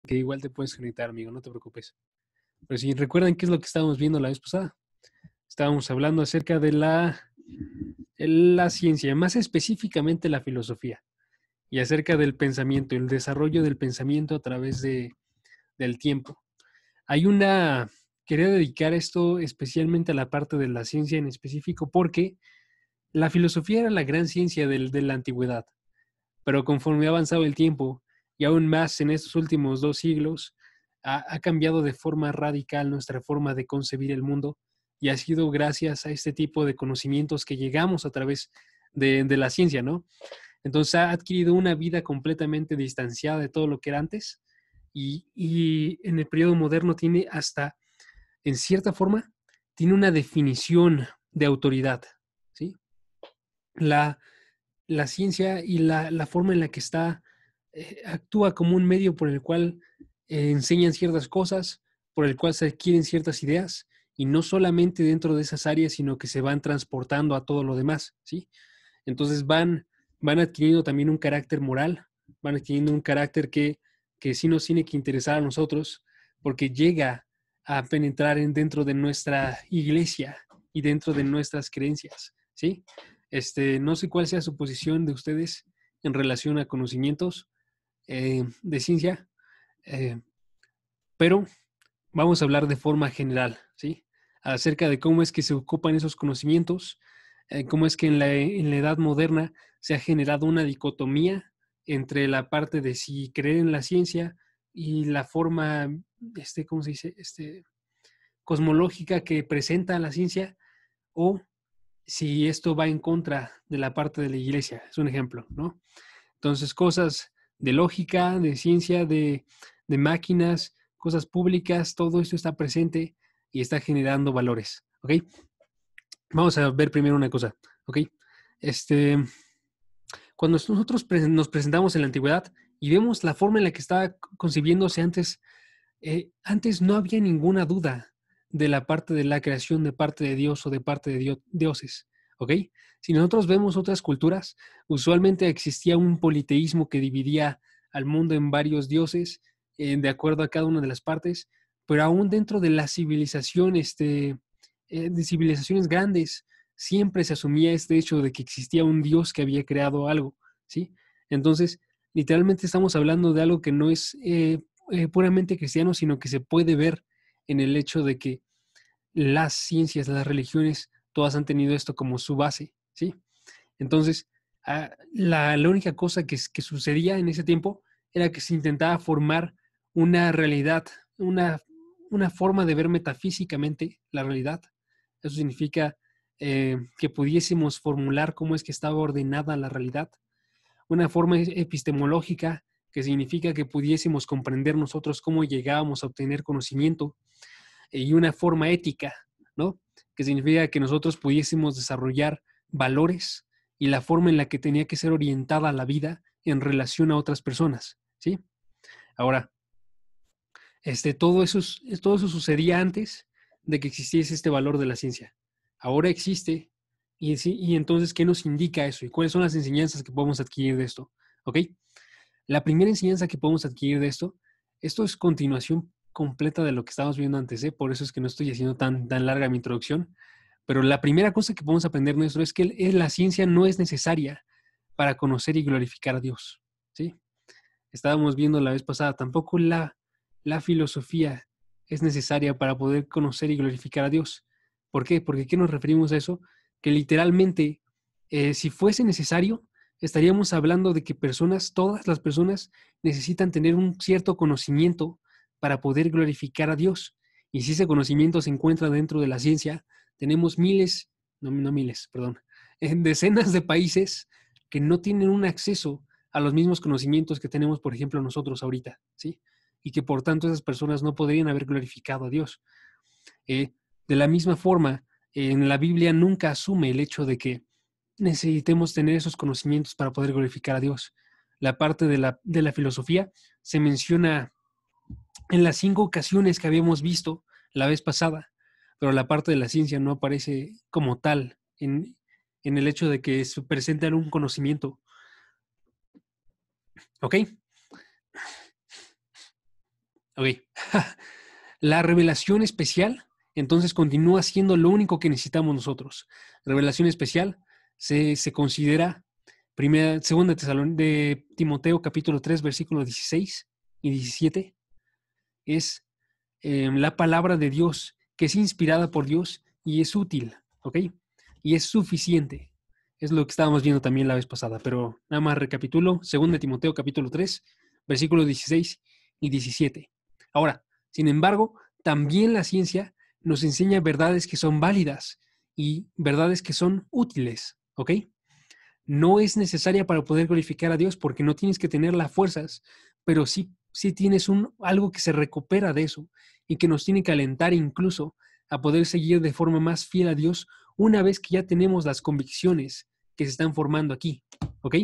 que igual te puedes conectar, amigo, no te preocupes. Pero si recuerdan qué es lo que estábamos viendo la vez pasada, estábamos hablando acerca de la ciencia, más específicamente la filosofía, y acerca del pensamiento, el desarrollo del pensamiento a través del tiempo. Quería dedicar esto especialmente a la parte de la ciencia en específico, porque la filosofía era la gran ciencia de la antigüedad, pero conforme ha avanzado el tiempo, y aún más en estos últimos 2 siglos, ha cambiado de forma radical nuestra forma de concebir el mundo, y ha sido gracias a este tipo de conocimientos que llegamos a través de la ciencia, ¿no? Entonces ha adquirido una vida completamente distanciada de todo lo que era antes, y en el periodo moderno tiene hasta, en cierta forma, tiene una definición de autoridad, ¿sí? La, la ciencia y la forma en la que actúa como un medio por el cual enseñan ciertas cosas, por el cual se adquieren ciertas ideas, y no solamente dentro de esas áreas, sino que se van transportando a todo lo demás, ¿sí? Entonces van adquiriendo también un carácter moral, van adquiriendo un carácter que sí nos tiene que interesar a nosotros, porque llega a penetrar dentro de nuestra iglesia y dentro de nuestras creencias, ¿sí? No sé cuál sea su posición de ustedes en relación a conocimientos de ciencia, eh, pero vamos a hablar de forma general, ¿sí? Acerca de cómo es que se ocupan esos conocimientos, cómo es que en la edad moderna se ha generado una dicotomía entre la parte de si creer en la ciencia y la forma, ¿cómo se dice? Cosmológica que presenta la ciencia, o si esto va en contra de la parte de la iglesia. Es un ejemplo, ¿no? Entonces, cosas de lógica, de ciencia, de máquinas, cosas públicas, todo esto está presente y está generando valores, ¿ok? Vamos a ver primero una cosa, ¿ok? Este, Cuando nosotros nos presentamos en la antigüedad y vemos la forma en la que estaba concibiéndose antes, antes no había ninguna duda de la parte de la creación de parte de Dios o de parte de dioses, ¿ok? Si nosotros vemos otras culturas, usualmente existía un politeísmo que dividía al mundo en varios dioses, de acuerdo a cada una de las partes, pero aún dentro de la civilización, de civilizaciones grandes, siempre se asumía este hecho de que existía un Dios que había creado algo, ¿sí? Entonces, literalmente estamos hablando de algo que no es puramente cristiano, sino que se puede ver en el hecho de que las ciencias, las religiones, todas han tenido esto como su base, ¿sí? Entonces, la única cosa que sucedía en ese tiempo era que se intentaba formar una realidad, una, una forma de ver metafísicamente la realidad. Eso significa que pudiésemos formular cómo es que estaba ordenada la realidad, una forma epistemológica, que significa que pudiésemos comprender nosotros cómo llegábamos a obtener conocimiento, y una forma ética, ¿no? Que significa que nosotros pudiésemos desarrollar valores y la forma en la que tenía que ser orientada la vida en relación a otras personas, ¿sí? Ahora, todo eso sucedía antes de que existiese este valor de la ciencia. Ahora existe, y entonces, ¿qué nos indica eso? ¿Y cuáles son las enseñanzas que podemos adquirir de esto? ¿Ok? La primera enseñanza que podemos adquirir de esto es continuación completa de lo que estábamos viendo antes, ¿eh? Por eso es que no estoy haciendo tan larga mi introducción, pero la primera cosa que podemos aprender de esto es que la ciencia no es necesaria para conocer y glorificar a Dios, ¿sí? Estábamos viendo la vez pasada, tampoco la filosofía es necesaria para poder conocer y glorificar a Dios. ¿Por qué? Porque ¿qué nos referimos a eso? Que literalmente, si fuese necesario, estaríamos hablando de que todas las personas necesitan tener un cierto conocimiento para poder glorificar a Dios. Y si ese conocimiento se encuentra dentro de la ciencia, tenemos no miles, perdón, decenas de países que no tienen un acceso a los mismos conocimientos que tenemos, por ejemplo, nosotros ahorita, ¿sí? Y que por tanto esas personas no podrían haber glorificado a Dios. De la misma forma, en la Biblia nunca asume el hecho de que necesitemos tener esos conocimientos para poder glorificar a Dios. La parte de la filosofía se menciona en las 5 ocasiones que habíamos visto la vez pasada, pero la parte de la ciencia no aparece como tal en el hecho de que se presente algún conocimiento. ¿Ok? Ok. La revelación especial, entonces, continúa siendo lo único que necesitamos nosotros. Revelación especial se considera segunda de Timoteo, capítulo 3, versículos 16 y 17. Es la palabra de Dios, que es inspirada por Dios y es útil, ¿ok? Y es suficiente. Es lo que estábamos viendo también la vez pasada, pero nada más recapitulo. 2 Timoteo capítulo 3, versículos 16 y 17. Ahora, sin embargo, también la ciencia nos enseña verdades que son válidas y verdades que son útiles, ¿ok? No es necesaria para poder glorificar a Dios porque no tienes que tener las fuerzas, pero sí tienes algo que se recupera de eso y que nos tiene que alentar incluso a poder seguir de forma más fiel a Dios una vez que ya tenemos las convicciones que se están formando aquí, ¿ok?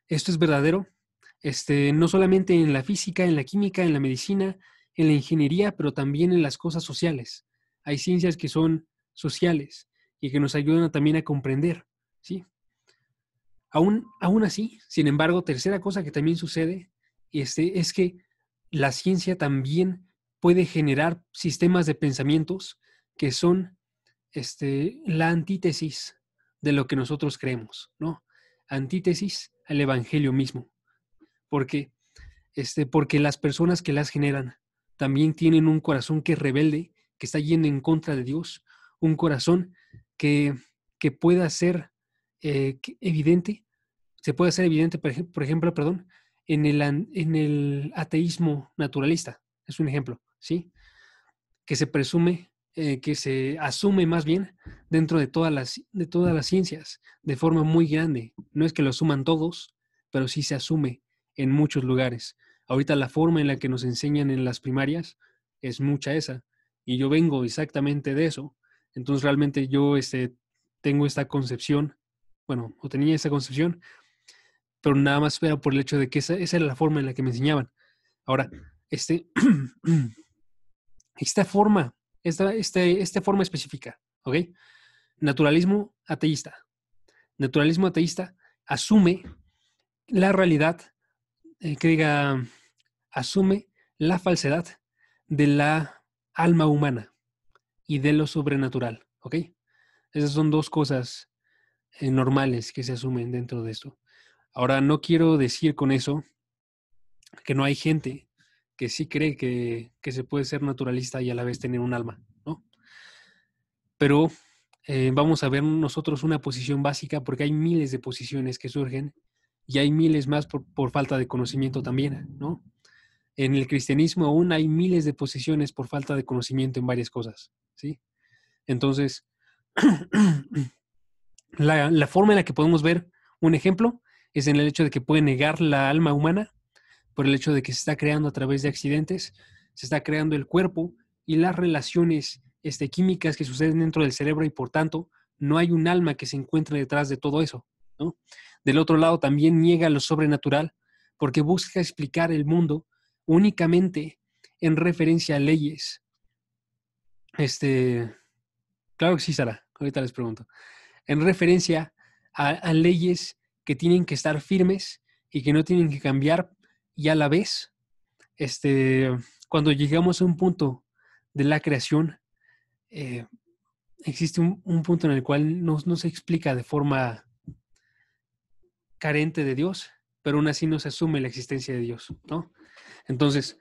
Esto es verdadero, no solamente en la física, en la química, en la medicina, en la ingeniería, pero también en las cosas sociales. Hay ciencias que son sociales y que nos ayudan también a comprender, ¿sí? Aún así, sin embargo, tercera cosa que también sucede es que la ciencia también puede generar sistemas de pensamientos que son la antítesis de lo que nosotros creemos, ¿no? Antítesis al evangelio mismo. Porque, porque las personas que las generan también tienen un corazón que es rebelde, que está yendo en contra de Dios, un corazón que pueda ser evidente, se puede hacer evidente, por ejemplo, perdón, en el ateísmo naturalista. Es un ejemplo, ¿sí? Que se presume, que se asume más bien dentro de todas las ciencias de forma muy grande. No es que lo asuman todos, pero sí se asume en muchos lugares. Ahorita la forma en la que nos enseñan en las primarias es mucha esa. Y yo vengo exactamente de eso. Entonces realmente yo tengo esta concepción, bueno, o tenía esa concepción, pero nada más era por el hecho de que esa era la forma en la que me enseñaban. Ahora, esta forma específica, ¿ok? Naturalismo ateísta. Naturalismo ateísta asume la realidad, asume la falsedad de la alma humana y de lo sobrenatural, ¿ok? Esas son dos cosas normales que se asumen dentro de esto. Ahora, no quiero decir con eso que no hay gente que sí cree que se puede ser naturalista y a la vez tener un alma, ¿no? Pero vamos a ver nosotros una posición básica porque hay miles de posiciones que surgen y hay miles más por falta de conocimiento también, ¿no? En el cristianismo aún hay miles de posiciones por falta de conocimiento en varias cosas, ¿sí? Entonces, la forma en la que podemos ver un ejemplo es en el hecho de que puede negar la alma humana por el hecho de que se está creando a través de accidentes, se está creando el cuerpo y las relaciones químicas que suceden dentro del cerebro y por tanto no hay un alma que se encuentre detrás de todo eso, ¿no? Del otro lado también niega lo sobrenatural porque busca explicar el mundo únicamente en referencia a leyes. Claro que sí, Sara, ahorita les pregunto. En referencia a leyes que tienen que estar firmes y que no tienen que cambiar y a la vez cuando llegamos a un punto de la creación, existe un punto en el cual no se explica de forma carente de Dios, pero aún así no se asume la existencia de Dios, ¿no? Entonces,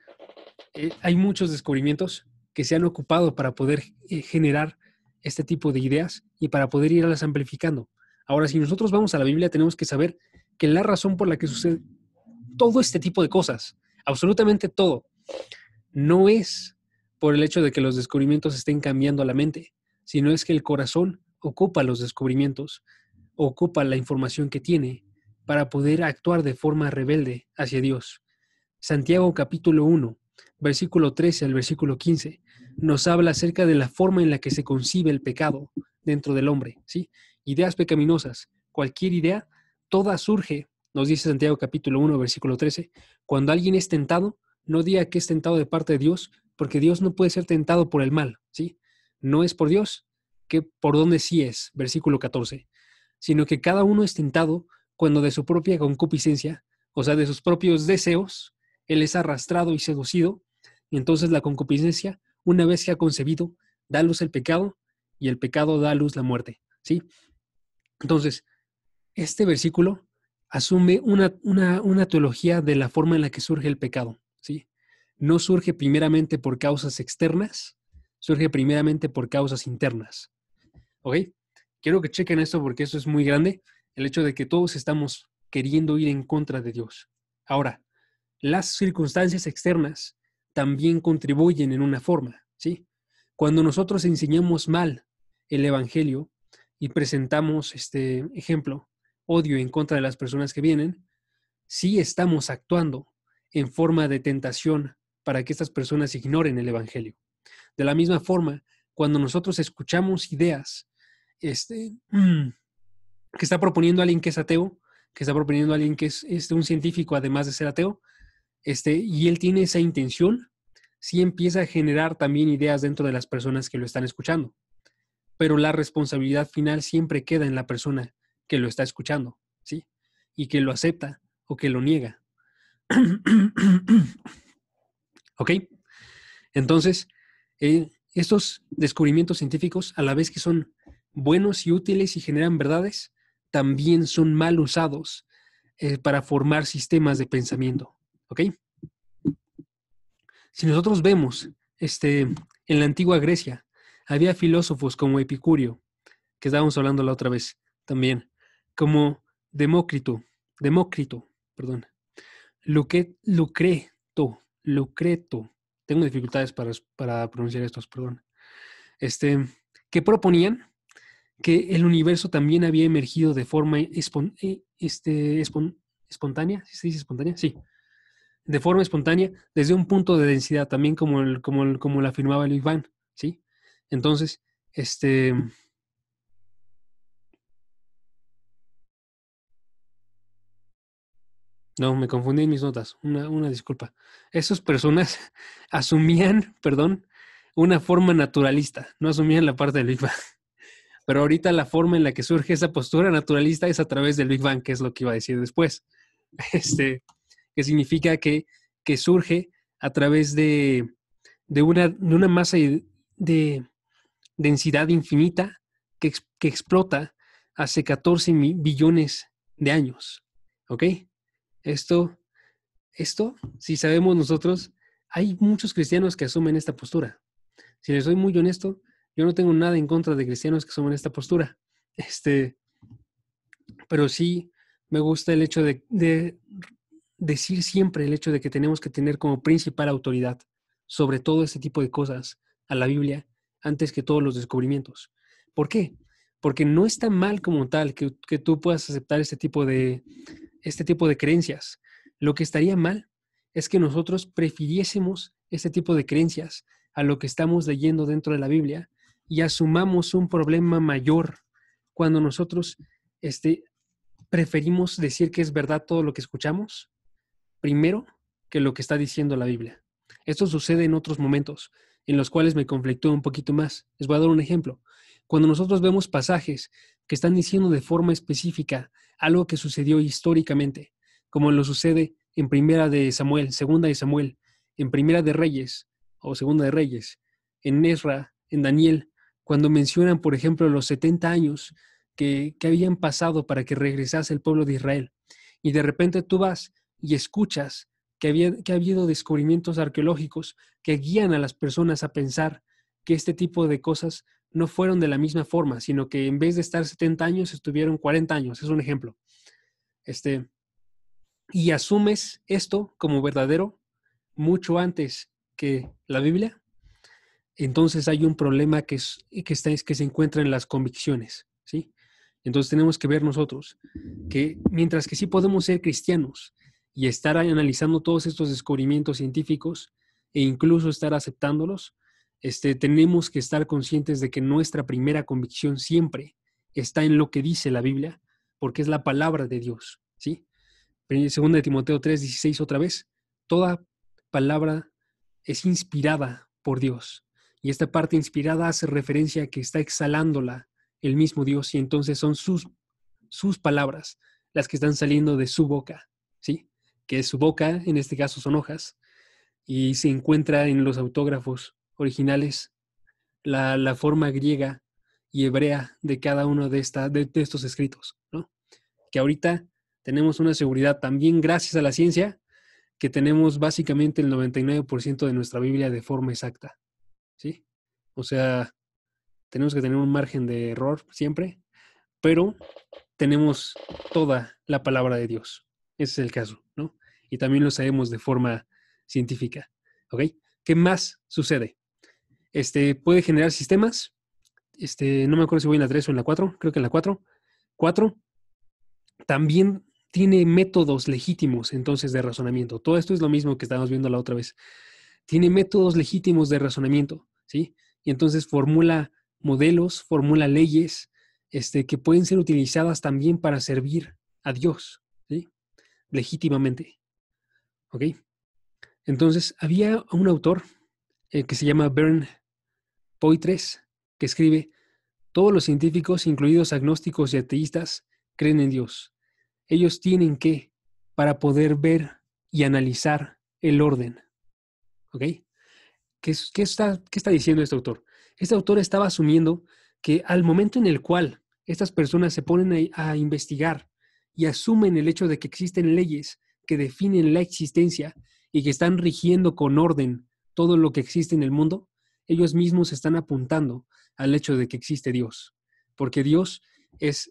hay muchos descubrimientos que se han ocupado para poder generar este tipo de ideas y para poder irlas amplificando. Ahora, si nosotros vamos a la Biblia, tenemos que saber que la razón por la que sucede todo este tipo de cosas, absolutamente todo, no es por el hecho de que los descubrimientos estén cambiando la mente, sino es que el corazón ocupa los descubrimientos, ocupa la información que tiene para poder actuar de forma rebelde hacia Dios. Santiago capítulo 1, versículo 13 al versículo 15, nos habla acerca de la forma en la que se concibe el pecado dentro del hombre, ¿sí? Ideas pecaminosas, cualquier idea, toda surge, nos dice Santiago capítulo 1, versículo 13, cuando alguien es tentado, no diga que es tentado de parte de Dios, porque Dios no puede ser tentado por el mal, ¿sí? No es por Dios, que por donde sí es, versículo 14, sino que cada uno es tentado cuando de su propia concupiscencia, o sea, de sus propios deseos, él es arrastrado y seducido, y entonces la concupiscencia, una vez que ha concebido, da a luz el pecado, y el pecado da a luz la muerte, ¿sí? Entonces, este versículo asume una teología de la forma en la que surge el pecado, ¿sí? No surge primeramente por causas externas, surge primeramente por causas internas, ¿ok? Quiero que chequen esto porque eso es muy grande, el hecho de que todos estamos queriendo ir en contra de Dios. Ahora, las circunstancias externas también contribuyen en una forma, ¿sí? Cuando nosotros enseñamos mal el evangelio y presentamos ejemplo, odio en contra de las personas que vienen, sí estamos actuando en forma de tentación para que estas personas ignoren el evangelio. De la misma forma, cuando nosotros escuchamos ideas que está proponiendo alguien que es ateo, que está proponiendo alguien que es un científico además de ser ateo, y él tiene esa intención, sí empieza a generar también ideas dentro de las personas que lo están escuchando. Pero la responsabilidad final siempre queda en la persona que lo está escuchando, ¿sí? Y que lo acepta o que lo niega. ¿Ok? Entonces, estos descubrimientos científicos, a la vez que son buenos y útiles y generan verdades, también son mal usados para formar sistemas de pensamiento. ¿Ok? Si nosotros vemos en la antigua Grecia, había filósofos como Epicurio, que estábamos hablando la otra vez también, como Demócrito, perdón, Lucreto, tengo dificultades para pronunciar estos, perdón, que proponían que el universo también había emergido de forma espontánea, ¿sí se dice espontánea? Sí, de forma espontánea desde un punto de densidad, también como lo afirmaba el Big Bang, ¿sí? Entonces, no, me confundí en mis notas, una disculpa. Esas personas asumían, perdón, una forma naturalista, no asumían la parte del Big Bang. Pero ahorita la forma en la que surge esa postura naturalista es a través del Big Bang, que es lo que iba a decir después. Que significa que surge a través de una masa de densidad infinita que explota hace 14 billones de años. ¿Ok? Esto, si sabemos nosotros, hay muchos cristianos que asumen esta postura. Si les soy muy honesto, yo no tengo nada en contra de cristianos que asumen esta postura. Pero sí me gusta el hecho de decir siempre el hecho de que tenemos que tener como principal autoridad sobre todo este tipo de cosas a la Biblia antes que todos los descubrimientos. ¿Por qué? Porque no está mal como tal que tú puedas aceptar este tipo de creencias. Lo que estaría mal es que nosotros prefiriésemos este tipo de creencias a lo que estamos leyendo dentro de la Biblia y asumamos un problema mayor cuando nosotros preferimos decir que es verdad todo lo que escuchamos primero que lo que está diciendo la Biblia. Esto sucede en otros momentos en los cuales me conflictúa un poquito más. Les voy a dar un ejemplo. Cuando nosotros vemos pasajes que están diciendo de forma específica algo que sucedió históricamente, como lo sucede en Primera de Samuel, Segunda de Samuel, en Primera de Reyes o Segunda de Reyes, en Ezra, en Daniel, cuando mencionan, por ejemplo, los 70 años que habían pasado para que regresase el pueblo de Israel. Y de repente tú vas y escuchas que ha habido descubrimientos arqueológicos que guían a las personas a pensar que este tipo de cosas no fueron de la misma forma, sino que en vez de estar 70 años, estuvieron 40 años. Es un ejemplo. Y asumes esto como verdadero mucho antes que la Biblia, entonces hay un problema que se encuentra en las convicciones, ¿sí? Entonces tenemos que ver nosotros que mientras que sí podemos ser cristianos y estar analizando todos estos descubrimientos científicos e incluso estar aceptándolos, tenemos que estar conscientes de que nuestra primera convicción siempre está en lo que dice la Biblia, porque es la palabra de Dios, ¿sí? Segunda de Timoteo 3:16 otra vez, toda palabra es inspirada por Dios. Y esta parte inspirada hace referencia a que está exhalándola el mismo Dios y entonces son sus palabras las que están saliendo de su boca, ¿sí? que es su boca, en este caso son hojas, y se encuentra en los autógrafos originales la forma griega y hebrea de cada uno de estos escritos, ¿no? Que ahorita tenemos una seguridad también gracias a la ciencia, que tenemos básicamente el 99% de nuestra Biblia de forma exacta, ¿sí? O sea, tenemos que tener un margen de error siempre, pero tenemos toda la palabra de Dios. Ese es el caso, ¿no? Y también lo sabemos de forma científica, ¿ok? ¿Qué más sucede? Puede generar sistemas. No me acuerdo si voy en la 3 o en la 4, creo que en la 4. 4, también tiene métodos legítimos entonces de razonamiento. Todo esto es lo mismo que estábamos viendo la otra vez. Tiene métodos legítimos de razonamiento, ¿sí? Y entonces formula modelos, formula leyes, que pueden ser utilizadas también para servir a Dios, ¿sí? Legítimamente, ¿ok? Entonces, había un autor que se llama Bernd Poitres, que escribe: todos los científicos, incluidos agnósticos y ateístas, creen en Dios. Ellos tienen que, para poder ver y analizar el orden, ¿ok? ¿Qué está diciendo este autor? Este autor estaba asumiendo que al momento en el cual estas personas se ponen a investigar y asumen el hecho de que existen leyes que definen la existencia y que están rigiendo con orden todo lo que existe en el mundo, ellos mismos están apuntando al hecho de que existe Dios. Porque Dios es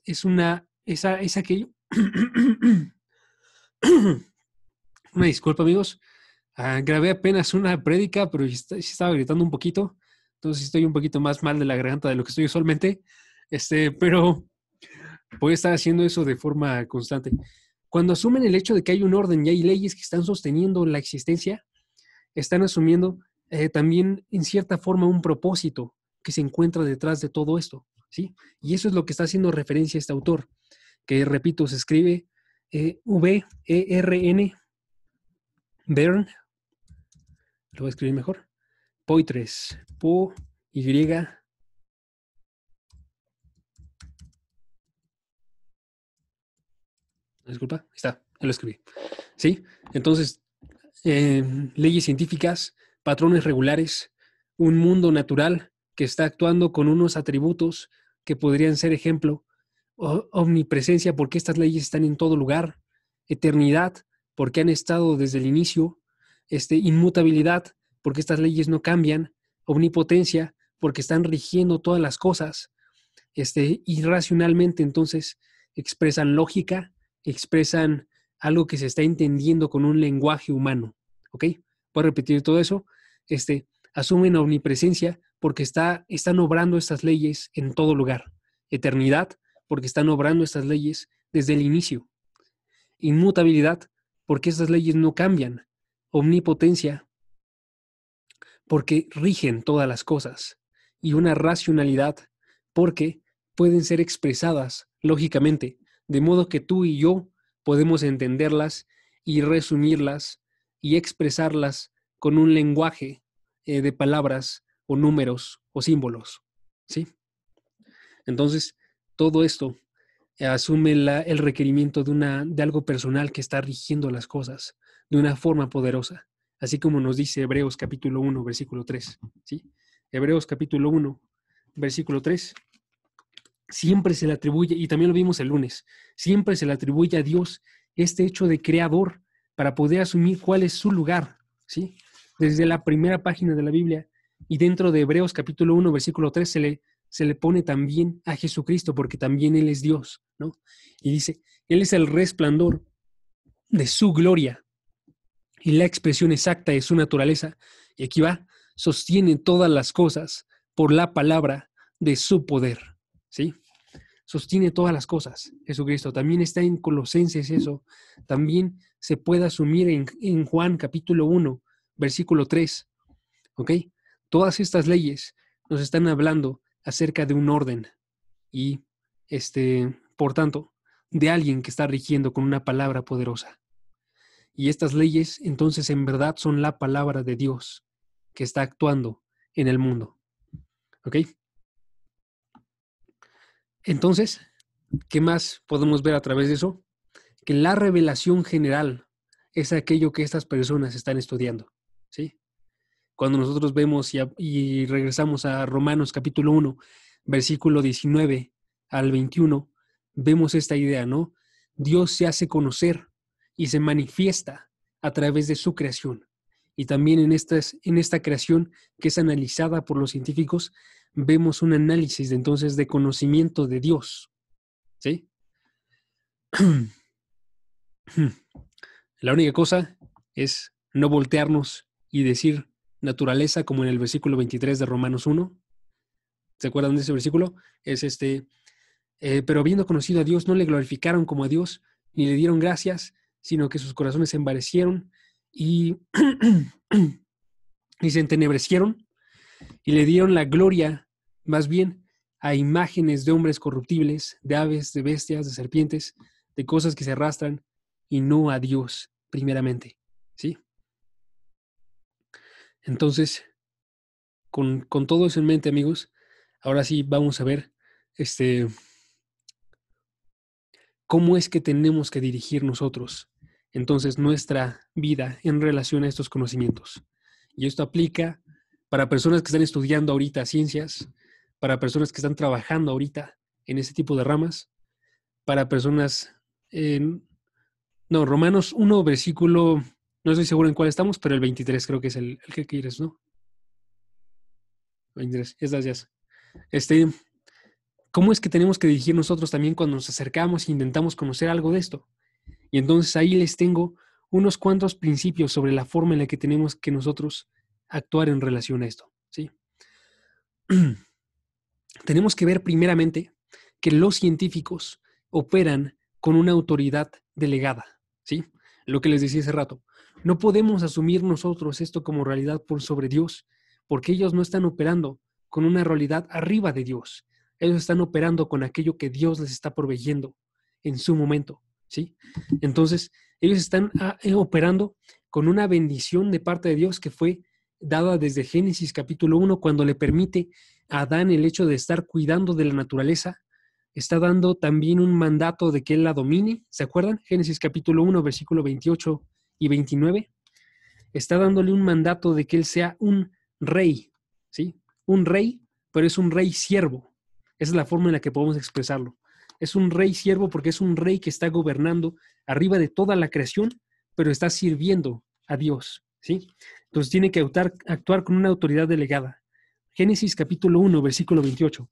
aquello. Una disculpa, amigos. Grabé apenas una prédica, pero sí estaba gritando un poquito. Entonces estoy un poquito más mal de la garganta de lo que estoy usualmente. Pero voy a estar haciendo eso de forma constante. Cuando asumen el hecho de que hay un orden y hay leyes que están sosteniendo la existencia, están asumiendo también en cierta forma un propósito que se encuentra detrás de todo esto, ¿sí? Y eso es lo que está haciendo referencia este autor, que repito, se escribe V-E-R-N, Bern, lo voy a escribir mejor, Poitres, Y. Disculpa, ahí está, ya lo escribí. ¿Sí? Entonces, leyes científicas, patrones regulares, un mundo natural que está actuando con unos atributos que podrían ser ejemplo, omnipresencia, porque estas leyes están en todo lugar, eternidad, porque han estado desde el inicio, inmutabilidad, porque estas leyes no cambian, omnipotencia, porque están rigiendo todas las cosas, irracionalmente, entonces expresan lógica, expresan algo que se está entendiendo con un lenguaje humano, ¿ok? Voy a repetir todo eso. Asumen omnipresencia porque están obrando estas leyes en todo lugar. Eternidad, porque están obrando estas leyes desde el inicio. Inmutabilidad, porque estas leyes no cambian. Omnipotencia, porque rigen todas las cosas. Y una racionalidad, porque pueden ser expresadas lógicamente, de modo que tú y yo podemos entenderlas y resumirlas y expresarlas con un lenguaje de palabras o números o símbolos, ¿sí? Entonces, todo esto asume el requerimiento de algo personal que está rigiendo las cosas de una forma poderosa, así como nos dice Hebreos capítulo 1, versículo 3, ¿sí? Hebreos capítulo 1, versículo 3. Siempre se le atribuye, y también lo vimos el lunes, siempre se le atribuye a Dios este hecho de creador para poder asumir cuál es su lugar, ¿sí? Desde la primera página de la Biblia y dentro de Hebreos capítulo 1, versículo 3 se le pone también a Jesucristo porque también Él es Dios, ¿no? Y dice, Él es el resplandor de su gloria y la expresión exacta de su naturaleza. Y aquí va, sostiene todas las cosas por la palabra de su poder, ¿sí? Sostiene todas las cosas, Jesucristo. También está en Colosenses eso. También se puede asumir en Juan capítulo 1, versículo 3. ¿Ok? Todas estas leyes nos están hablando acerca de un orden y, por tanto, de alguien que está rigiendo con una palabra poderosa. Y estas leyes, entonces, en verdad son la palabra de Dios que está actuando en el mundo. ¿Ok? Entonces, ¿qué más podemos ver a través de eso? Que la revelación general es aquello que estas personas están estudiando, ¿sí? Cuando nosotros vemos y regresamos a Romanos capítulo 1, versículo 19 al 21, vemos esta idea, ¿no? Dios se hace conocer y se manifiesta a través de su creación. Y también en esta creación que es analizada por los científicos, vemos un análisis entonces de conocimiento de Dios, ¿sí? La única cosa es no voltearnos y decir naturaleza como en el versículo 23 de Romanos 1. ¿Se acuerdan de ese versículo? Es pero habiendo conocido a Dios, no le glorificaron como a Dios, ni le dieron gracias, sino que sus corazones se envanecieron y, y se entenebrecieron y le dieron la gloria, más bien, a imágenes de hombres corruptibles, de aves, de bestias, de serpientes, de cosas que se arrastran, y no a Dios, primeramente, ¿sí? Entonces, con todo eso en mente, amigos, ahora sí vamos a ver cómo es que tenemos que dirigir nosotros, entonces, nuestra vida en relación a estos conocimientos. Y esto aplica para personas que están estudiando ahorita ciencias, para personas que están trabajando ahorita en ese tipo de ramas, para personas Romanos 1, versículo, no estoy seguro en cuál estamos, pero el 23 creo que es el que quieres, ¿no? 23, gracias. ¿Cómo es que tenemos que dirigir nosotros también cuando nos acercamos e intentamos conocer algo de esto? Y entonces ahí les tengo unos cuantos principios sobre la forma en la que tenemos que nosotros actuar en relación a esto, ¿sí? Tenemos que ver primeramente que los científicos operan con una autoridad delegada, ¿sí? Lo que les decía hace rato. No podemos asumir nosotros esto como realidad por sobre Dios, porque ellos no están operando con una realidad arriba de Dios. Ellos están operando con aquello que Dios les está proveyendo en su momento, ¿sí? Entonces, ellos están operando con una bendición de parte de Dios que fue dada desde Génesis capítulo 1, cuando le permite a Adán el hecho de estar cuidando de la naturaleza. Está dando también un mandato de que él la domine. ¿Se acuerdan? Génesis capítulo 1, versículo 28 y 29. Está dándole un mandato de que él sea un rey, ¿sí? Un rey, pero es un rey siervo. Esa es la forma en la que podemos expresarlo. Es un rey siervo porque es un rey que está gobernando arriba de toda la creación, pero está sirviendo a Dios, ¿sí? Entonces tiene que actuar con una autoridad delegada. Génesis capítulo 1, versículo 28.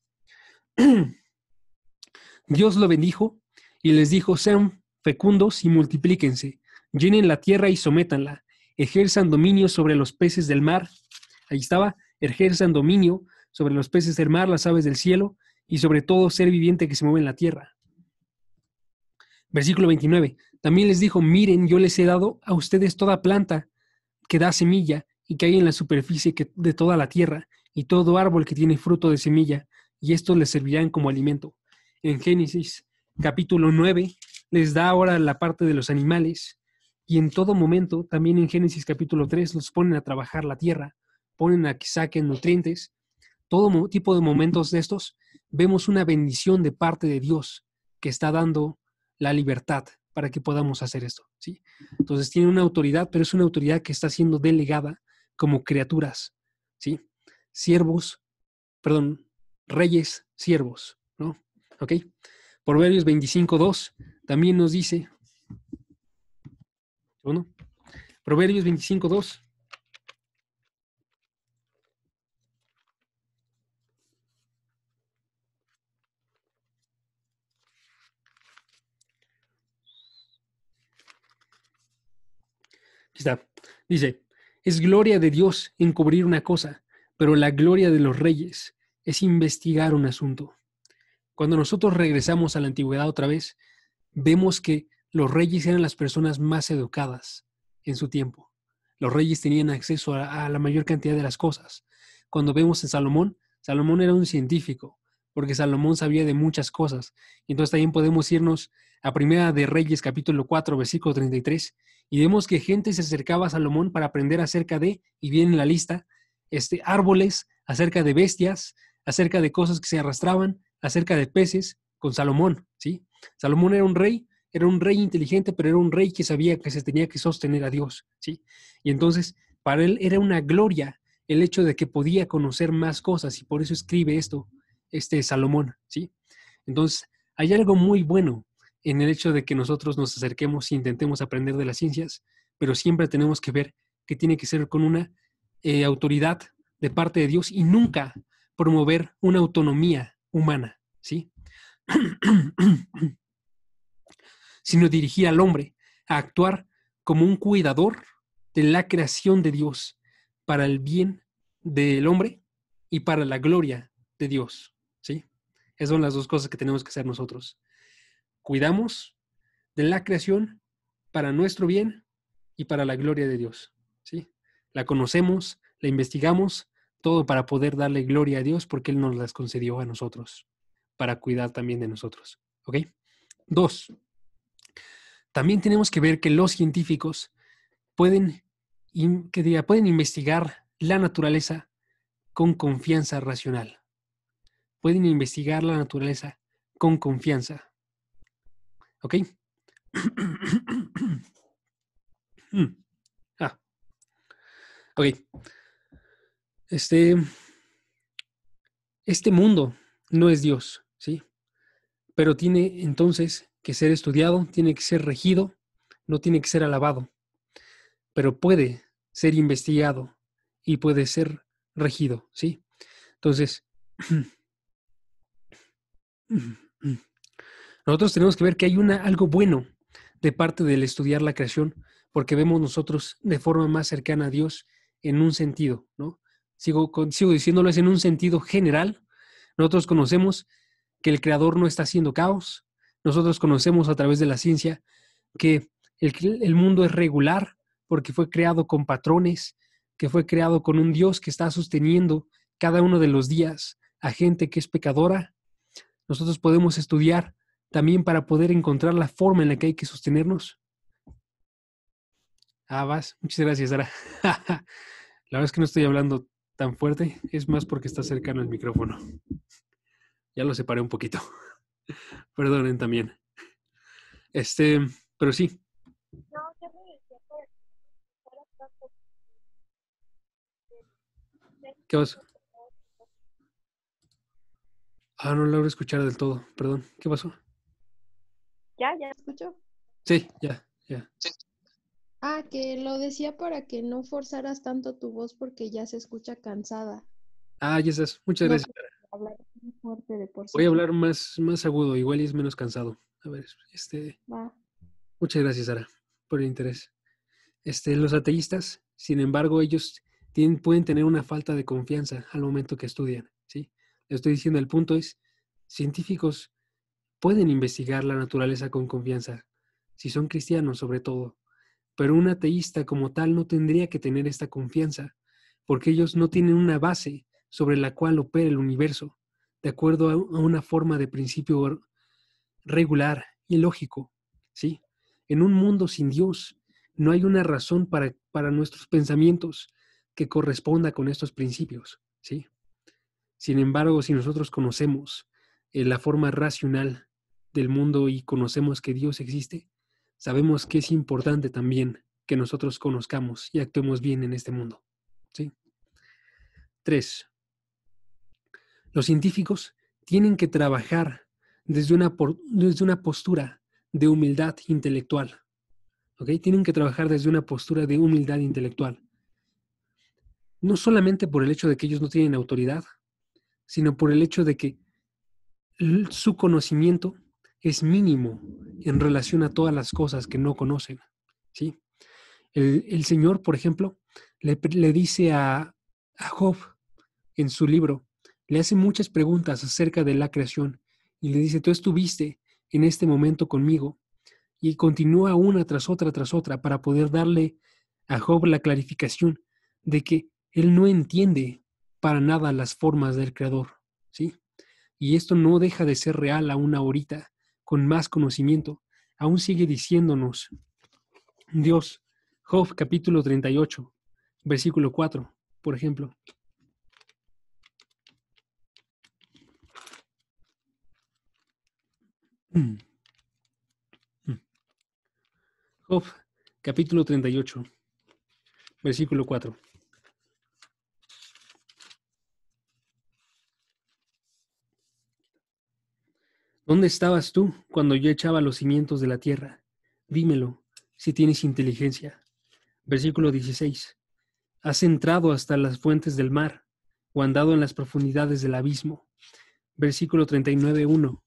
Dios lo bendijo y les dijo: sean fecundos y multiplíquense, llenen la tierra y sométanla, ejerzan dominio sobre los peces del mar. Ahí estaba, ejerzan dominio sobre los peces del mar, las aves del cielo y sobre todo ser viviente que se mueve en la tierra. Versículo 29. También les dijo: miren, yo les he dado a ustedes toda planta que da semilla y que hay en la superficie de toda la tierra, y todo árbol que tiene fruto de semilla, y estos les servirán como alimento. En Génesis capítulo 9 les da ahora la parte de los animales, y en todo momento, también en Génesis capítulo 3, los ponen a trabajar la tierra, ponen a que saquen nutrientes. Todo tipo de momentos de estos, vemos una bendición de parte de Dios que está dando la libertad para que podamos hacer esto, ¿sí? Entonces tiene una autoridad, pero es una autoridad que está siendo delegada como criaturas, ¿sí? Reyes, siervos, ¿no? ¿Ok? Proverbios 25:2 también nos dice, ¿no? Proverbios 25:2. Aquí está. Dice: es gloria de Dios encubrir una cosa, pero la gloria de los reyes es investigar un asunto. Cuando nosotros regresamos a la antigüedad otra vez, vemos que los reyes eran las personas más educadas en su tiempo. Los reyes tenían acceso a la mayor cantidad de las cosas. Cuando vemos a Salomón, Salomón era un científico, porque Salomón sabía de muchas cosas. Y entonces también podemos irnos a Primera de Reyes, capítulo 4, versículo 33, y vemos que gente se acercaba a Salomón para aprender acerca de, y viene en la lista, árboles, acerca de bestias, acerca de cosas que se arrastraban, acerca de peces, con Salomón, ¿sí? Salomón era un rey, Era un rey inteligente, pero era un rey que sabía que se tenía que sostener a Dios, ¿sí? Y entonces, para él era una gloria el hecho de que podía conocer más cosas y por eso escribe esto, Salomón, ¿sí? Entonces, hay algo muy bueno en el hecho de que nosotros nos acerquemos e intentemos aprender de las ciencias, pero siempre tenemos que ver que tiene que ser con una autoridad de parte de Dios y nunca promover una autonomía humana, ¿sí? Sino dirigir al hombre a actuar como un cuidador de la creación de Dios para el bien del hombre y para la gloria de Dios, ¿sí? Esas son las dos cosas que tenemos que hacer nosotros. Cuidamos de la creación para nuestro bien y para la gloria de Dios, ¿sí? La conocemos, la investigamos, todo para poder darle gloria a Dios porque Él nos las concedió a nosotros, para cuidar también de nosotros, ¿ok? 2. También tenemos que ver que los científicos pueden, pueden investigar la naturaleza con confianza racional. Pueden investigar la naturaleza con confianza, ¿ok? Ah, ok. Este mundo no es Dios, ¿sí? Pero tiene entonces que ser estudiado, tiene que ser regido, no tiene que ser alabado, pero puede ser investigado y puede ser regido, ¿sí? Entonces, nosotros tenemos que ver que hay algo bueno de parte del estudiar la creación, porque vemos nosotros de forma más cercana a Dios en un sentido, ¿no? Sigo diciéndolo, es en un sentido general. Nosotros conocemos que el Creador no está haciendo caos. Nosotros conocemos a través de la ciencia que el mundo es regular porque fue creado con patrones, que fue creado con un Dios que está sosteniendo cada uno de los días a gente que es pecadora. Nosotros podemos estudiar también para poder encontrar la forma en la que hay que sostenernos. Vas. Muchas gracias, Sara. La verdad es que no estoy hablando tan fuerte, es más porque está cercano el micrófono. Ya lo separé un poquito. Perdonen también. Pero sí. ¿Qué vas? No logro escuchar del todo, perdón. ¿Qué pasó? ¿Ya escucho? Sí, ya. Que lo decía para que no forzaras tanto tu voz porque ya se escucha cansada. Ya estás. Muchas No gracias. puedes hablar muy fuerte de por Voy a sí. hablar más agudo, igual y es menos cansado. A ver, Va. muchas gracias, Sara, por el interés. Los ateístas, sin embargo, ellos pueden tener una falta de confianza al momento que estudian, ¿sí? Le estoy diciendo, el punto es, científicos pueden investigar la naturaleza con confianza, si son cristianos sobre todo, pero un ateísta como tal no tendría que tener esta confianza, porque ellos no tienen una base sobre la cual opera el universo, de acuerdo a una forma de principio regular y lógico, ¿sí? En un mundo sin Dios, no hay una razón para nuestros pensamientos que corresponda con estos principios, ¿sí? Sin embargo, si nosotros conocemos la forma racional del mundo y conocemos que Dios existe, sabemos que es importante también que nosotros conozcamos y actuemos bien en este mundo, ¿sí? 3. Los científicos tienen que trabajar desde una postura de humildad intelectual, ¿ok? Tienen que trabajar desde una postura de humildad intelectual. No solamente por el hecho de que ellos no tienen autoridad, sino por el hecho de que su conocimiento es mínimo en relación a todas las cosas que no conocen, ¿sí? El Señor, por ejemplo, le dice a Job en su libro, le hace muchas preguntas acerca de la creación y le dice, tú estuviste en este momento conmigo, y continúa una tras otra para poder darle a Job la clarificación de que él no entiende para nada las formas del Creador, ¿sí? Y esto no deja de ser real aún ahorita, con más conocimiento. Aún sigue diciéndonos Dios, Job capítulo 38, versículo 4, por ejemplo. Job, capítulo 38, versículo 4. ¿Dónde estabas tú cuando yo echaba los cimientos de la tierra? Dímelo, si tienes inteligencia. Versículo 16. ¿Has entrado hasta las fuentes del mar o andado en las profundidades del abismo? Versículo 39:1.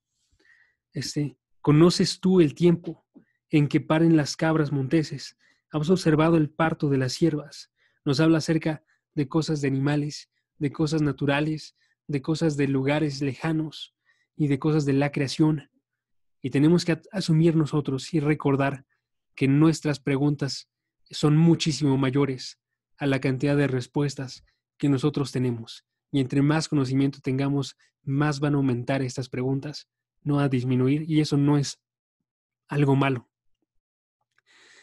¿Conoces tú el tiempo en que paren las cabras monteses? ¿Has observado el parto de las ciervas? Nos habla acerca de cosas de animales, de cosas naturales, de cosas de lugares lejanos y de cosas de la creación. Y tenemos que asumir nosotros y recordar que nuestras preguntas son muchísimo mayores a la cantidad de respuestas que nosotros tenemos. Y entre más conocimiento tengamos, más van a aumentar estas preguntas, no a disminuir. Y eso no es algo malo,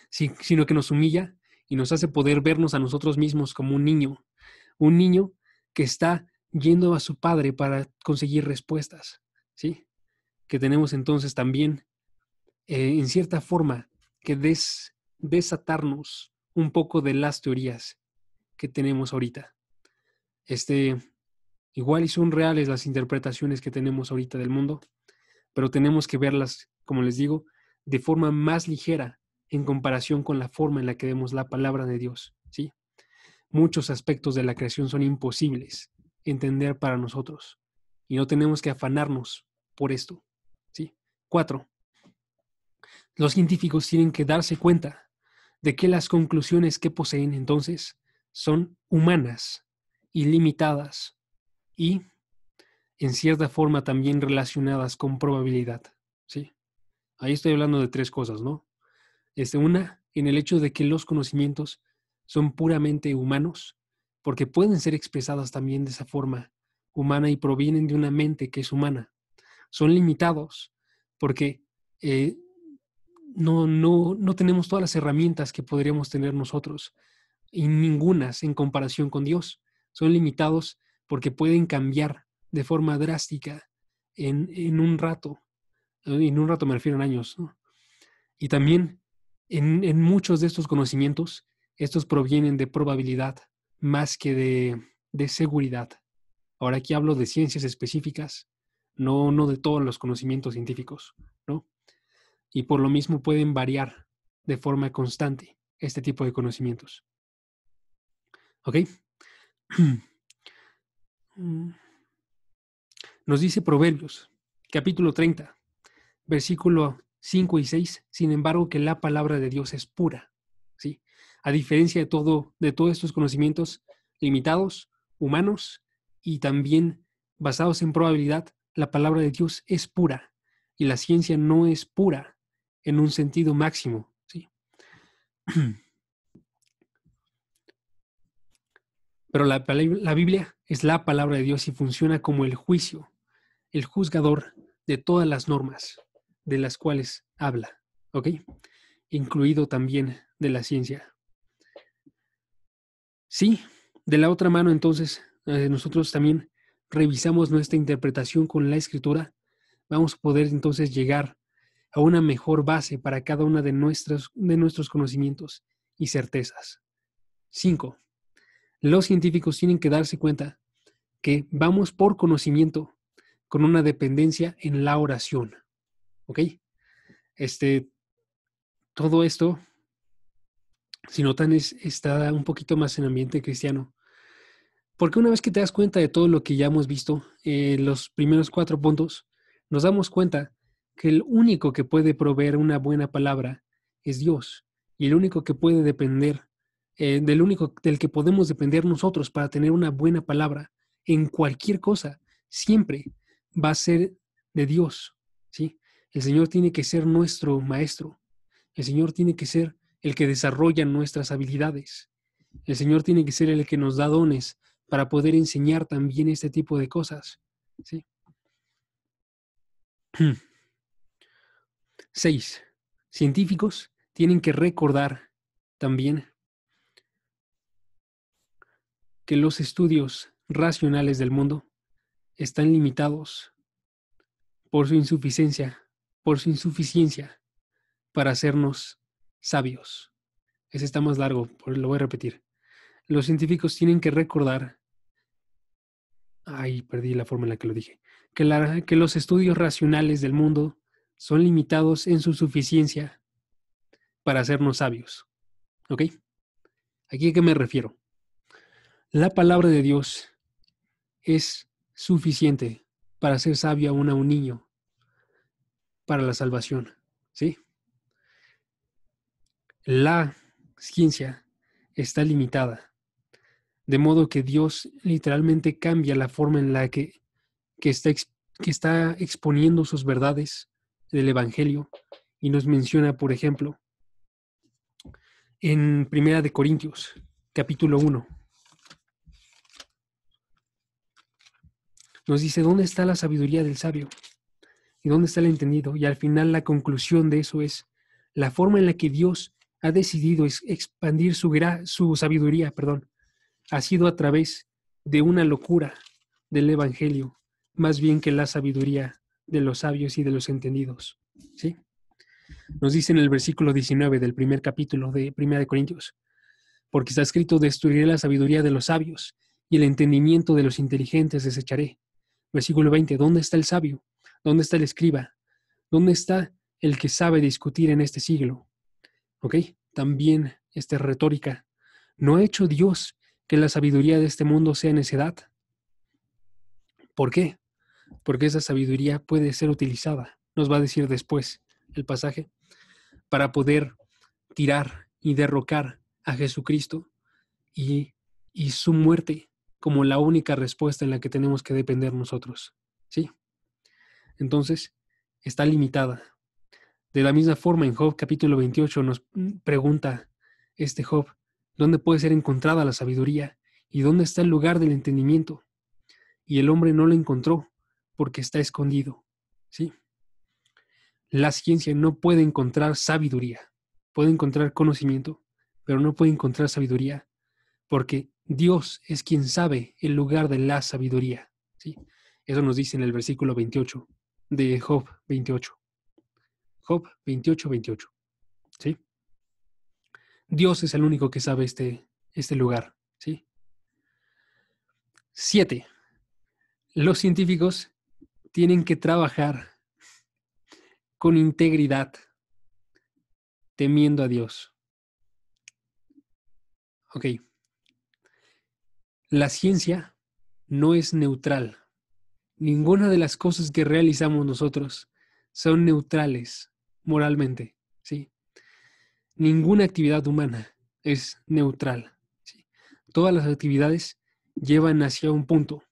sino que nos humilla y nos hace poder vernos a nosotros mismos como un niño que está yendo a su padre para conseguir respuestas, ¿sí? Que tenemos entonces también en cierta forma, que desatarnos un poco de las teorías que tenemos ahorita. Igual y son reales las interpretaciones que tenemos ahorita del mundo, pero tenemos que verlas, como les digo, de forma más ligera en comparación con la forma en la que vemos la palabra de Dios, ¿sí? Muchos aspectos de la creación son imposibles entender para nosotros y no tenemos que afanarnos por esto, ¿sí? 4. Los científicos tienen que darse cuenta de que las conclusiones que poseen entonces son humanas, ilimitadas y, en cierta forma, también relacionadas con probabilidad, ¿sí? Ahí estoy hablando de 3 cosas, ¿no? Una, en el hecho de que los conocimientos son puramente humanos, porque pueden ser expresadas también de esa forma humana y provienen de una mente que es humana. Son limitados porque no tenemos todas las herramientas que podríamos tener nosotros y ningunas en comparación con Dios. Son limitados porque pueden cambiar de forma drástica en un rato. En un rato me refiero en años, ¿no? Y también en muchos de estos conocimientos, estos provienen de probabilidad más que de seguridad. Ahora aquí hablo de ciencias específicas, no de todos los conocimientos científicos, ¿no? Y por lo mismo pueden variar de forma constante este tipo de conocimientos. ¿Ok? Nos dice Proverbios, capítulo 30, versículo 5 y 6, sin embargo que la palabra de Dios es pura, ¿sí? A diferencia de todos estos conocimientos limitados, humanos y también basados en probabilidad, la palabra de Dios es pura y la ciencia no es pura en un sentido máximo, ¿sí? Pero la Biblia es la palabra de Dios y funciona como el juicio, el juzgador de todas las normas de las cuales habla, ¿ok? Incluido también de la ciencia. Sí, de la otra mano entonces, nosotros también revisamos nuestra interpretación con la Escritura, vamos a poder entonces llegar a una mejor base para cada una de nuestros conocimientos y certezas. 5. Los científicos tienen que darse cuenta que vamos por conocimiento con una dependencia en la oración. ¿Ok? Todo esto, si notan, está un poquito más en ambiente cristiano. Porque una vez que te das cuenta de todo lo que ya hemos visto, los primeros 4 puntos, nos damos cuenta que el único que puede proveer una buena palabra es Dios. Y el único que puede depender, del único del que podemos depender nosotros para tener una buena palabra en cualquier cosa, siempre va a ser de Dios, ¿sí? El Señor tiene que ser nuestro maestro. El Señor tiene que ser el que desarrolla nuestras habilidades. El Señor tiene que ser el que nos da dones para poder enseñar también este tipo de cosas, ¿sí? 6. Científicos tienen que recordar también que los estudios racionales del mundo están limitados por su insuficiencia para hacernos sabios. Ese está más largo, lo voy a repetir. Los científicos tienen que recordar, perdí la forma en la que lo dije, que los estudios racionales del mundo son limitados en su suficiencia para hacernos sabios. ¿Ok? ¿Aquí a qué me refiero? La palabra de Dios es suficiente para hacer sabio aún a un niño para la salvación. ¿Sí? La ciencia está limitada, de modo que Dios literalmente cambia la forma en la que está exponiendo sus verdades del Evangelio y nos menciona, por ejemplo, en Primera de Corintios, capítulo 1, nos dice, ¿dónde está la sabiduría del sabio? ¿Y dónde está el entendido? Y al final la conclusión de eso es la forma en la que Dios ha decidido expandir su sabiduría, ha sido a través de una locura del Evangelio, más bien que la sabiduría de los sabios y de los entendidos. ¿Sí? Nos dice en el versículo 19 del primer capítulo de Primera de Corintios, porque está escrito, destruiré la sabiduría de los sabios y el entendimiento de los inteligentes desecharé. Versículo 20, ¿dónde está el sabio? ¿Dónde está el escriba? ¿Dónde está el que sabe discutir en este siglo? ¿Ok? También esta retórica. ¿No ha hecho Dios que la sabiduría de este mundo sea necedad? ¿Por qué? Porque esa sabiduría puede ser utilizada, nos va a decir después el pasaje, para poder tirar y derrocar a Jesucristo y su muerte como la única respuesta en la que tenemos que depender nosotros. ¿Sí? Entonces, está limitada. De la misma forma, en Job capítulo 28 nos pregunta Job, ¿dónde puede ser encontrada la sabiduría? ¿Y dónde está el lugar del entendimiento? Y el hombre no lo encontró porque está escondido. ¿Sí? La ciencia no puede encontrar sabiduría. Puede encontrar conocimiento, pero no puede encontrar sabiduría porque Dios es quien sabe el lugar de la sabiduría. ¿Sí? Eso nos dice en el versículo 28 de Job 28. Job 28, 28. ¿Sí? Dios es el único que sabe este lugar. ¿Sí? 7. Los científicos tienen que trabajar con integridad, temiendo a Dios. Ok. La ciencia no es neutral. Ninguna de las cosas que realizamos nosotros son neutrales moralmente. ¿Sí? Ninguna actividad humana es neutral. ¿Sí? Todas las actividades llevan hacia un punto,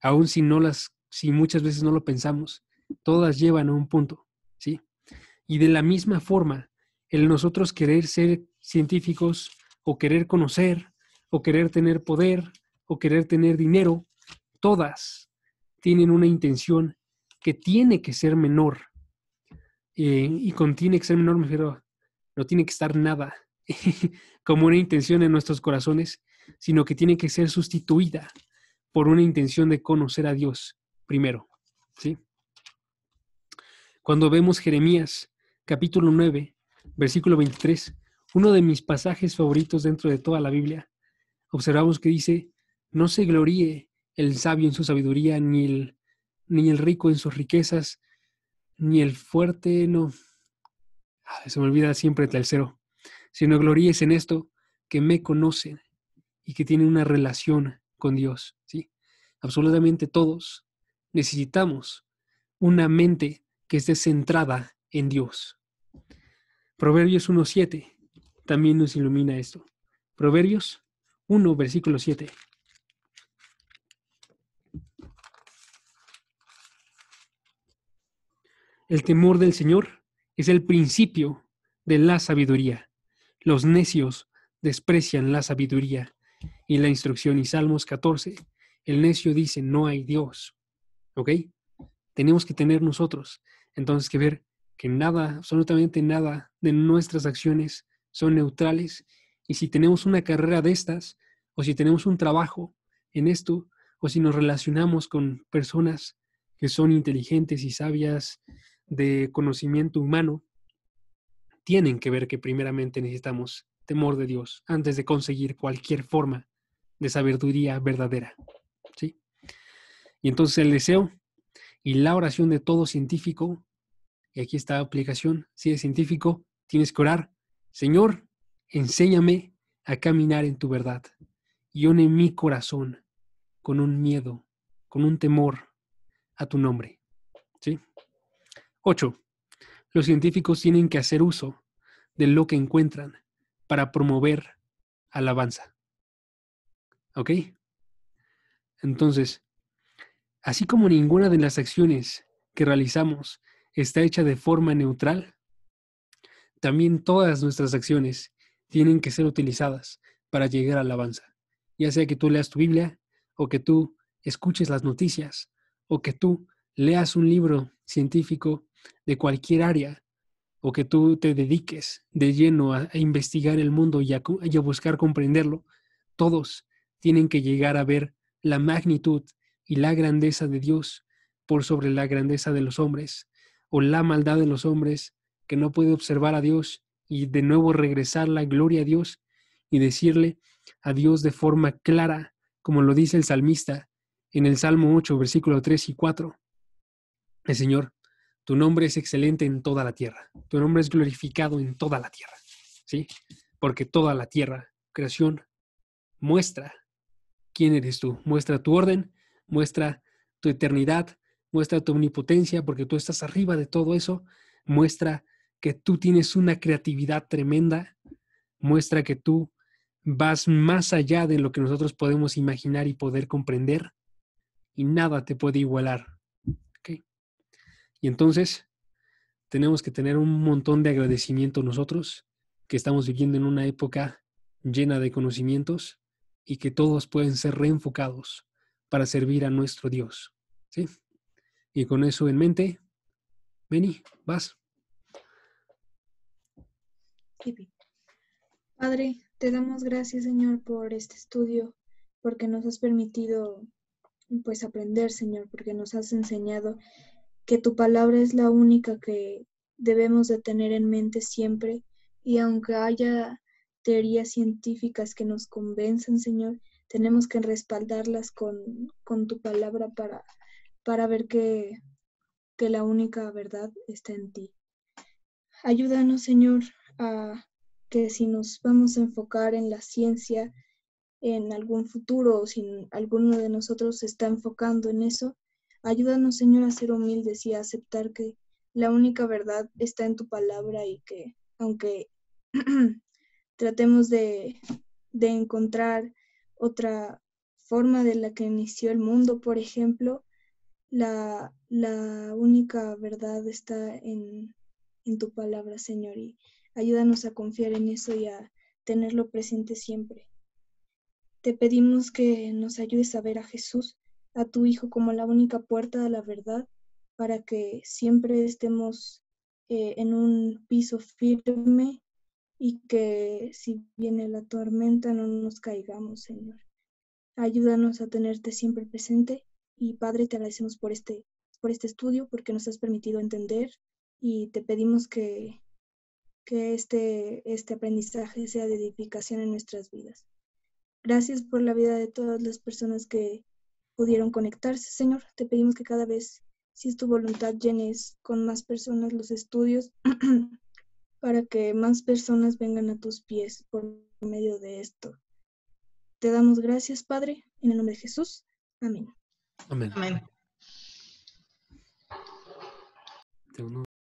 aun si muchas veces no lo pensamos, todas llevan a un punto. ¿Sí? Y de la misma forma, el nosotros querer ser científicos o querer conocer o querer tener poder o querer tener dinero, todas tienen una intención que tiene que ser menor. Y con tiene que ser menor me refiero, no tiene que estar nada como una intención en nuestros corazones, sino que tiene que ser sustituida por una intención de conocer a Dios primero. ¿Sí? Cuando vemos Jeremías, capítulo 9, versículo 23, uno de mis pasajes favoritos dentro de toda la Biblia, observamos que dice, no se gloríe el sabio en su sabiduría, ni el rico en sus riquezas, ni el fuerte, no. Se me olvida siempre el tercero. Sino gloríes en esto, que me conocen y que tienen una relación con Dios. ¿Sí? Absolutamente todos necesitamos una mente que esté centrada en Dios. Proverbios 1:7 también nos ilumina esto. Proverbios 1, versículo 7. El temor del Señor es el principio de la sabiduría. Los necios desprecian la sabiduría y la instrucción. Y Salmos 14, el necio dice, no hay Dios. ¿Ok? Tenemos que tener nosotros, entonces, que ver que nada, absolutamente nada de nuestras acciones son neutrales. Y si tenemos una carrera de estas, o si tenemos un trabajo en esto, o si nos relacionamos con personas que son inteligentes y sabias de conocimiento humano, tienen que ver que primeramente necesitamos temor de Dios antes de conseguir cualquier forma de sabiduría verdadera, ¿sí? Y entonces el deseo y la oración de todo científico, y aquí está la aplicación, si eres científico, tienes que orar: Señor, enséñame a caminar en tu verdad, y une mi corazón con un miedo, con un temor a tu nombre, ¿sí? 8. Los científicos tienen que hacer uso de lo que encuentran para promover alabanza, ¿ok? Entonces, así como ninguna de las acciones que realizamos está hecha de forma neutral, también todas nuestras acciones tienen que ser utilizadas para llegar a la alabanza. Ya sea que tú leas tu Biblia, o que tú escuches las noticias, o que tú leas un libro científico de cualquier área, o que tú te dediques de lleno a investigar el mundo y a buscar comprenderlo, todos tienen que llegar a ver la magnitud y la grandeza de Dios por sobre la grandeza de los hombres, o la maldad de los hombres que no puede observar a Dios y de nuevo regresar la gloria a Dios y decirle a Dios de forma clara, como lo dice el salmista en el Salmo 8, versículo 3 y 4. El Señor, tu nombre es excelente en toda la tierra, tu nombre es glorificado en toda la tierra, ¿sí? Porque toda la tierra, creación, muestra quién eres tú, muestra tu orden, muestra tu eternidad, muestra tu omnipotencia, porque tú estás arriba de todo eso, muestra que tú tienes una creatividad tremenda, muestra que tú vas más allá de lo que nosotros podemos imaginar y poder comprender, y nada te puede igualar, ¿ok? Y entonces tenemos que tener un montón de agradecimiento nosotros, que estamos viviendo en una época llena de conocimientos y que todos pueden ser reenfocados para servir a nuestro Dios, ¿sí? Y con eso en mente, Beni, vas. Padre, te damos gracias, Señor, por este estudio, porque nos has permitido, pues, aprender, Señor, porque nos has enseñado que tu palabra es la única que debemos de tener en mente siempre, y aunque haya teorías científicas que nos convenzan, Señor, tenemos que respaldarlas con tu palabra para ver que la única verdad está en ti. Ayúdanos, Señor, a que si nos vamos a enfocar en la ciencia en algún futuro, o si alguno de nosotros se está enfocando en eso, ayúdanos, Señor, a ser humildes y a aceptar que la única verdad está en tu palabra, y que aunque tratemos de encontrar otra forma de la que inició el mundo, por ejemplo, la única verdad está en tu palabra, Señor, y ayúdanos a confiar en eso y a tenerlo presente siempre. Te pedimos que nos ayudes a ver a Jesús, a tu Hijo, como la única puerta a la verdad, para que siempre estemos en un piso firme, y que si viene la tormenta no nos caigamos, Señor. Ayúdanos a tenerte siempre presente, y Padre, te agradecemos por este estudio, porque nos has permitido entender, y te pedimos que este aprendizaje sea de edificación en nuestras vidas. Gracias por la vida de todas las personas que pudieron conectarse, Señor. Te pedimos que cada vez, si es tu voluntad, llenes con más personas los estudios para que más personas vengan a tus pies por medio de esto. Te damos gracias, Padre, en el nombre de Jesús. Amén. Amén. Amén. Tengo